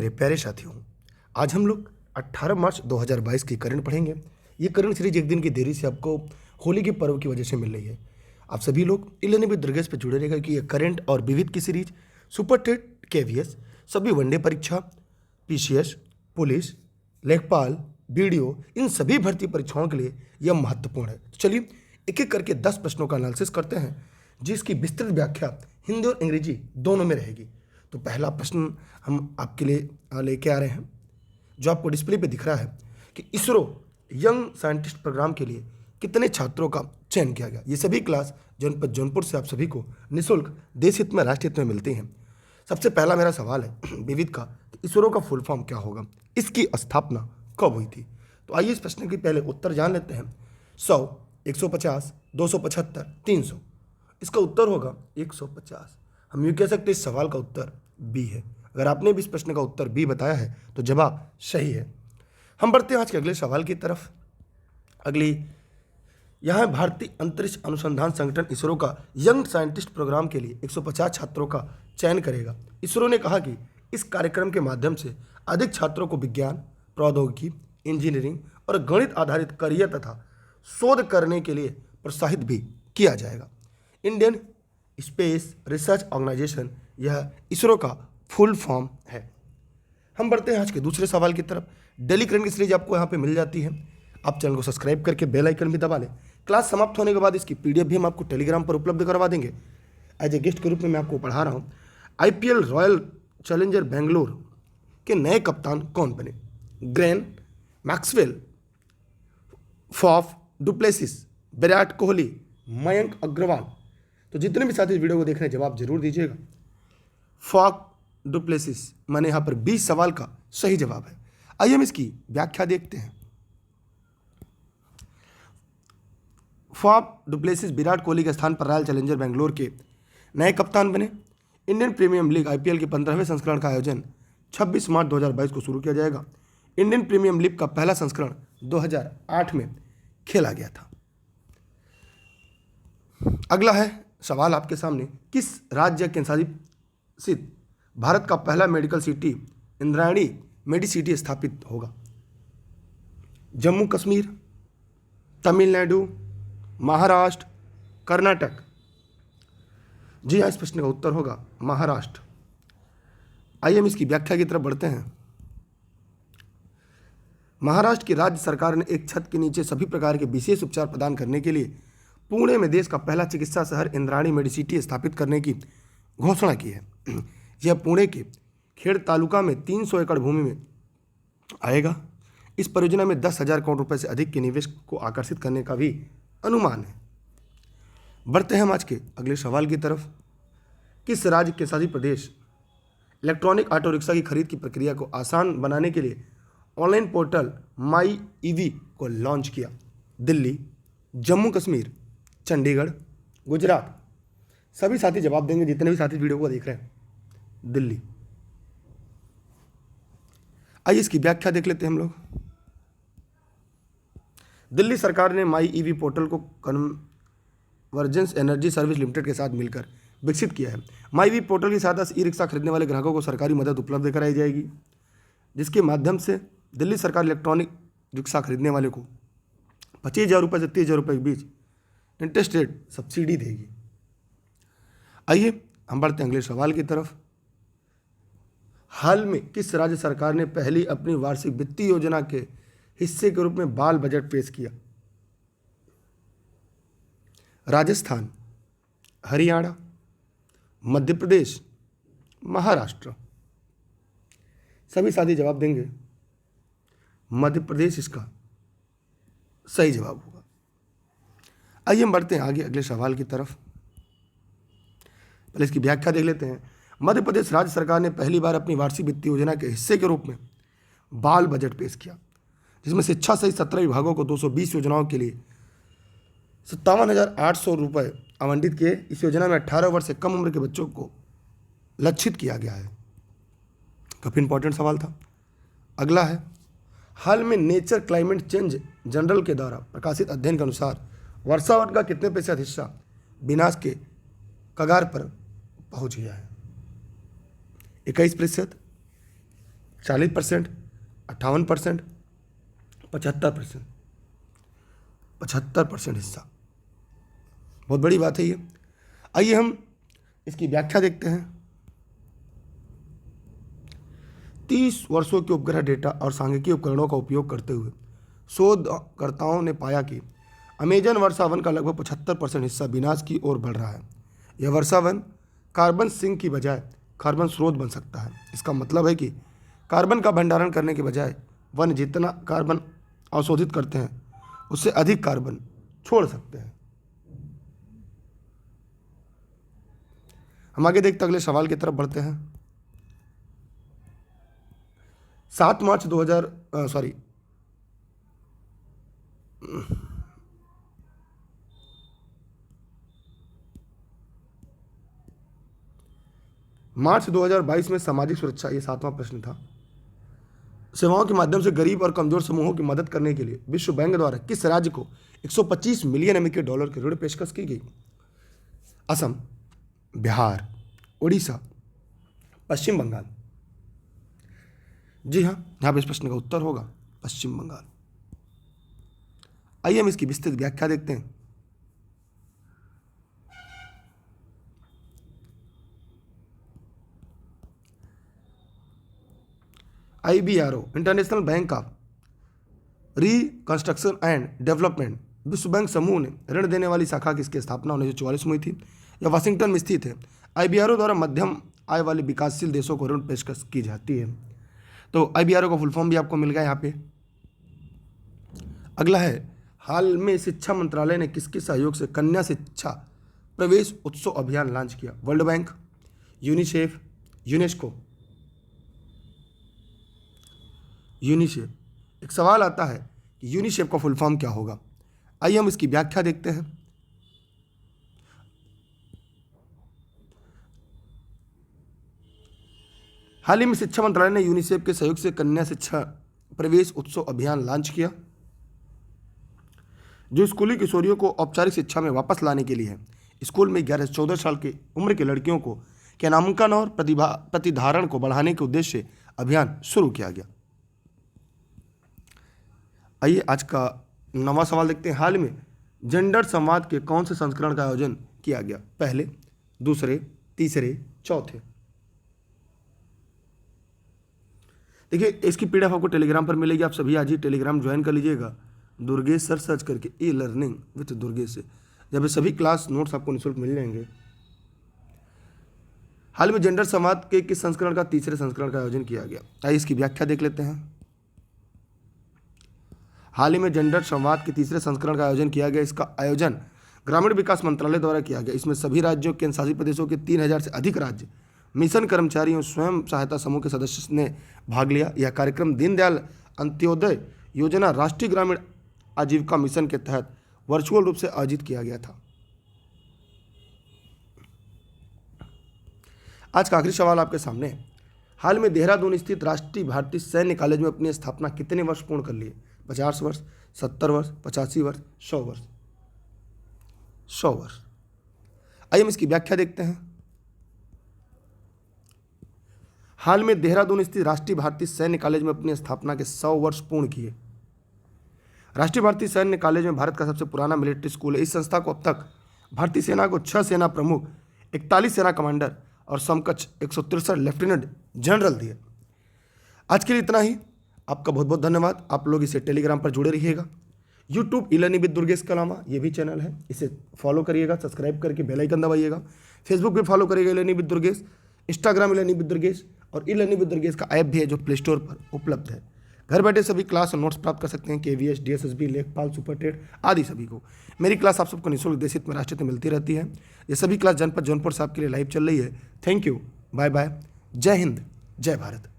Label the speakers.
Speaker 1: मेरे प्यारे साथियों, आज हम लोग 18 मार्च 2022 की करंट पढ़ेंगे। ये करंट सीरीज एक दिन की देरी से आपको होली के पर्व की वजह से मिल रही है। आप सभी लोग इलेनी विद दुर्गेश पे जुड़े रहेगा कि ये करंट और विविध की सीरीज सुपर टेट केवीएस सभी वनडे परीक्षा, पीसीएस, पुलिस, लेखपाल, बीडीओ, इन सभी भर्ती परीक्षाओं के लिए यह महत्वपूर्ण है। तो चलिए एक एक करके 10 प्रश्नों का एनालिसिस करते हैं, जिसकी विस्तृत व्याख्या हिंदी और अंग्रेजी दोनों में रहेगी। तो पहला प्रश्न हम आपके लिए लेके आ रहे हैं, जो आपको डिस्प्ले पे दिख रहा है कि इसरो यंग साइंटिस्ट प्रोग्राम के लिए कितने छात्रों का चयन किया गया। ये सभी क्लास जनपद जौनपुर से आप सभी को निःशुल्क देश हित में, राष्ट्र हित में मिलती हैं। सबसे पहला मेरा सवाल है विविध का, कि इसरो का फुल फॉर्म क्या होगा, इसकी स्थापना कब हुई थी। तो आइए इस प्रश्न के पहले उत्तर जान लेते हैं। 100, 150, 275, 300। इसका उत्तर होगा 150। हम यूँ कह सकते हैं इस सवाल का उत्तर बी है। अगर आपने भी इस प्रश्न का उत्तर बी बताया है तो जवाब सही है। हम बढ़ते हैं आज के अगले सवाल की तरफ। अगली यहाँ भारतीय अंतरिक्ष अनुसंधान संगठन इसरो का यंग साइंटिस्ट प्रोग्राम के लिए 150 छात्रों का चयन करेगा। इसरो ने कहा कि इस कार्यक्रम के माध्यम से अधिक छात्रों को विज्ञान, प्रौद्योगिकी, इंजीनियरिंग और गणित आधारित करियर तथा शोध करने के लिए प्रोत्साहित भी किया जाएगा। इंडियन स्पेस रिसर्च ऑर्गेनाइजेशन, यह इसरो का फुल फॉर्म है। हम बढ़ते हैं आज के दूसरे सवाल की तरफ। डेली करंट की सीरीज आपको यहाँ पे मिल जाती है। आप चैनल को सब्सक्राइब करके बेल आइकन भी दबा लें। क्लास समाप्त होने के बाद इसकी पीडीएफ भी हम आपको टेलीग्राम पर उपलब्ध करवा देंगे। एज ए गेस्ट के रूप में मैं आपको पढ़ा रहा हूँ। आईपीएल रॉयल चैलेंजर बेंगलोर के नए कप्तान कौन बने? Glenn Maxwell, फॉफ du Plessis, Virat Kohli, Mayank Agarwal. तो जितने भी साथी इस वीडियो को देख रहे हैं जवाब जरूर दीजिएगा। फॉफ डुप्लेसिस माने यहाँ पर 20 सवाल का सही जवाब है। आइए हम इसकी व्याख्या देखते हैं। फॉफ डुप्लेसिस विराट कोहली के स्थान पर रॉयल चैलेंजर बेंगलोर के नए कप्तान बने। इंडियन प्रीमियम लीग आईपीएल के 15वें संस्करण का आयोजन 26 मार्च 2022 को शुरू किया जाएगा। इंडियन प्रीमियम लीग का पहला संस्करण 2008 में खेला गया था। अगला है सवाल आपके सामने, किस राज्य के स्थित भारत का पहला मेडिकल सिटी इंद्रायणी मेडिसिटी स्थापित होगा? जम्मू कश्मीर, तमिलनाडु, महाराष्ट्र, कर्नाटक। जी हाँ, इस प्रश्न का उत्तर होगा महाराष्ट्र। आइए हम इसकी व्याख्या की तरफ बढ़ते हैं। महाराष्ट्र की राज्य सरकार ने एक छत के नीचे सभी प्रकार के विशेष उपचार प्रदान करने के लिए पुणे में देश का पहला चिकित्सा शहर इंद्रायणी मेडिसिटी स्थापित करने की घोषणा की है। यह पुणे के खेड़ तालुका में 300 एकड़ भूमि में आएगा। इस परियोजना में 10,000 करोड़ रुपए से अधिक के निवेश को आकर्षित करने का भी अनुमान है। बढ़ते हैं हम आज के अगले सवाल की तरफ। किस राज्य के शासी प्रदेश इलेक्ट्रॉनिक ऑटो रिक्शा की खरीद की प्रक्रिया को आसान बनाने के लिए ऑनलाइन पोर्टल माई ईवी को लॉन्च किया? दिल्ली, जम्मू कश्मीर, चंडीगढ़, गुजरात। सभी साथी जवाब देंगे जितने भी साथी वीडियो को देख रहे हैं। दिल्ली। आइए इसकी व्याख्या देख लेते हैं हम लोग। दिल्ली सरकार ने माई ईवी पोर्टल को कन्वर्जेंस एनर्जी सर्विस लिमिटेड के साथ मिलकर विकसित किया है। माई ईवी पोर्टल की सहायता से ई रिक्शा खरीदने वाले ग्राहकों को सरकारी मदद उपलब्ध कराई जाएगी, जिसके माध्यम से दिल्ली सरकार इलेक्ट्रॉनिक रिक्शा खरीदने वाले को 25,000 रुपये से 30,000 रुपये के बीच इंटरेस्ट रेट सब्सिडी देगी। आइए हम बढ़ते हैं अगले सवाल की तरफ। हाल में किस राज्य सरकार ने पहली अपनी वार्षिक वित्तीय योजना के हिस्से के रूप में बाल बजट पेश किया? राजस्थान, हरियाणा, मध्य प्रदेश, महाराष्ट्र। सभी साथी जवाब देंगे मध्य प्रदेश इसका सही जवाब होगा। आइए हम बढ़ते हैं आगे अगले सवाल की तरफ। पहले इसकी व्याख्या देख लेते हैं। मध्य प्रदेश राज्य सरकार ने पहली बार अपनी वार्षिक वित्तीय योजना के हिस्से के रूप में बाल बजट पेश किया, जिसमें शिक्षा सहित 17 विभागों को 220 योजनाओं के लिए 57,800 रुपये आवंटित किए। इस योजना में 18 वर्ष से कम उम्र के बच्चों को लक्षित किया गया है। काफ़ी इंपॉर्टेंट सवाल था। अगला है, हाल में नेचर क्लाइमेट चेंज जनरल के द्वारा प्रकाशित अध्ययन के अनुसार वर्षावन का कितने प्रतिशत हिस्सा विनाश के कगार पर पहुंच गया है? 21%, 40%, 58%, 75%, 75% हिस्सा। बहुत बड़ी बात है ये। आइए हम इसकी व्याख्या देखते हैं। 30 वर्षों के उपग्रह डेटा और सांख्यिकीय उपकरणों का उपयोग करते हुए शोधकर्ताओं ने पाया कि अमेजन वर्षावन का लगभग 75% हिस्सा विनाश की ओर बढ़ रहा है। यह वर्षावन कार्बन सिंक की बजाय कार्बन स्रोत बन सकता है। इसका मतलब है कि कार्बन का भंडारण करने के बजाय वन जितना कार्बन अवशोषित करते हैं उससे अधिक कार्बन छोड़ सकते हैं। हम आगे देखते अगले सवाल की तरफ बढ़ते हैं। 7 मार्च 2000 सॉरी मार्च 2022 में सामाजिक सुरक्षा, ये 7वां प्रश्न था, सेवाओं के माध्यम से गरीब और कमजोर समूहों की मदद करने के लिए विश्व बैंक द्वारा किस राज्य को 125 मिलियन अमेरिकी डॉलर की ऋण पेशकश की गई? असम, बिहार, उड़ीसा, पश्चिम बंगाल। जी हाँ, यहाँ पे इस प्रश्न का उत्तर होगा पश्चिम बंगाल। आइए हम इसकी विस्तृत व्याख्या देखते हैं। IBRO, international bank of reconstruction and development, विश्व बैंक समूह ने ऋण देने वाली शाखा की इसकी स्थापना 1944 में हुई थी। यह वाशिंगटन में स्थित है। IBRO द्वारा मध्यम आय वाले विकासशील देशों को ऋण पेशकश की जाती है। तो IBRO का फुल फॉर्म भी आपको मिल गया यहाँ पे। अगला है, हाल में शिक्षा मंत्रालय ने किसके सहयोग से कन्या शिक्षा प्रवेश उत्सव अभियान लॉन्च किया? World bank, UNICEF, UNESCO. UNICEF. एक सवाल आता है कि यूनिसेफ का फुल फॉर्म क्या होगा? आइए हम इसकी व्याख्या देखते हैं। हाल ही में शिक्षा मंत्रालय ने यूनिसेफ के सहयोग से कन्या शिक्षा प्रवेश उत्सव अभियान लॉन्च किया, जो स्कूली किशोरियों को औपचारिक शिक्षा में वापस लाने के लिए है। स्कूल में 11 से 14 साल की उम्र के लड़कियों को के नामांकन और प्रतिधारण को बढ़ाने के उद्देश्य से अभियान शुरू किया गया। आइए आज का 9वां सवाल देखते हैं। हाल में जेंडर संवाद के कौन से संस्करण का आयोजन किया गया? पहले, दूसरे, तीसरे, चौथे। देखिए, इसकी PDF आपको टेलीग्राम पर मिलेगी। आप सभी आज ही टेलीग्राम ज्वाइन कर लीजिएगा, दुर्गेश सर सर्च करके, ई लर्निंग विथ दुर्गेश से। जब ये सभी क्लास नोट्स आपको निःशुल्क मिल जाएंगे। हाल में जेंडर संवाद के किस संस्करण का तीसरे संस्करण का आयोजन किया गया? आइए इसकी व्याख्या देख लेते हैं। हाल ही में जेंडर संवाद के तीसरे संस्करण का आयोजन किया गया। इसका आयोजन ग्रामीण विकास मंत्रालय द्वारा किया गया। इसमें सभी राज्यों, केंद्र शासित प्रदेशों के 3000 से अधिक राज्य, मिशन कर्मचारियों, स्वयं सहायता समूह के सदस्य ने भाग लिया। यह कार्यक्रम दीनदयाल अंत्योदय योजना राष्ट्रीय ग्रामीण आजीविका मिशन के तहत वर्चुअल रूप से आयोजित किया गया था। आज का आखिरी सवाल आपके सामने है। हाल में देहरादून स्थित राष्ट्रीय भारतीय सैन्य कॉलेज में अपनी स्थापना कितने वर्ष पूर्ण कर लिए? 50 वर्ष, 70 वर्ष, 85 वर्ष, 100 वर्ष? 100 वर्ष। आइए हम इसकी व्याख्या देखते हैं। हाल में देहरादून स्थित राष्ट्रीय भारतीय सैन्य कॉलेज में अपनी स्थापना के 100 वर्ष पूर्ण किए। राष्ट्रीय भारतीय सैन्य कॉलेज में भारत का सबसे पुराना मिलिट्री स्कूल है। इस संस्था को अब तक भारतीय सेना को 6 सेना प्रमुख, 41 सेना कमांडर और समकक्ष 163 लेफ्टिनेंट जनरल दिए। आज के लिए इतना ही। आपका बहुत बहुत धन्यवाद। आप लोग इसे टेलीग्राम पर जुड़े रहिएगा। YouTube e learning with Durgesh के अलावा ये भी चैनल है, इसे फॉलो करिएगा, सब्सक्राइब करके बेल आइकन दबाइएगा। फेसबुक पे फॉलो करिएगा e learning with Durgesh, Instagram e learning with Durgesh, और ई लर्निंग विद दुर्गेश का ऐप भी है जो प्ले स्टोर पर उपलब्ध है। घर बैठे सभी क्लास और नोट्स प्राप्त कर सकते हैं। KVS, DSSB, लेखपाल, सुपर टेट आदि सभी को। मेरी क्लास आप सबको निःशुल्क देशित में राष्ट्रीय में मिलती रहती है। ये सभी क्लास जनपद जौनपुर से आपके लिए लाइव चल रही है। थैंक यू, बाय बाय, जय हिंद, जय भारत।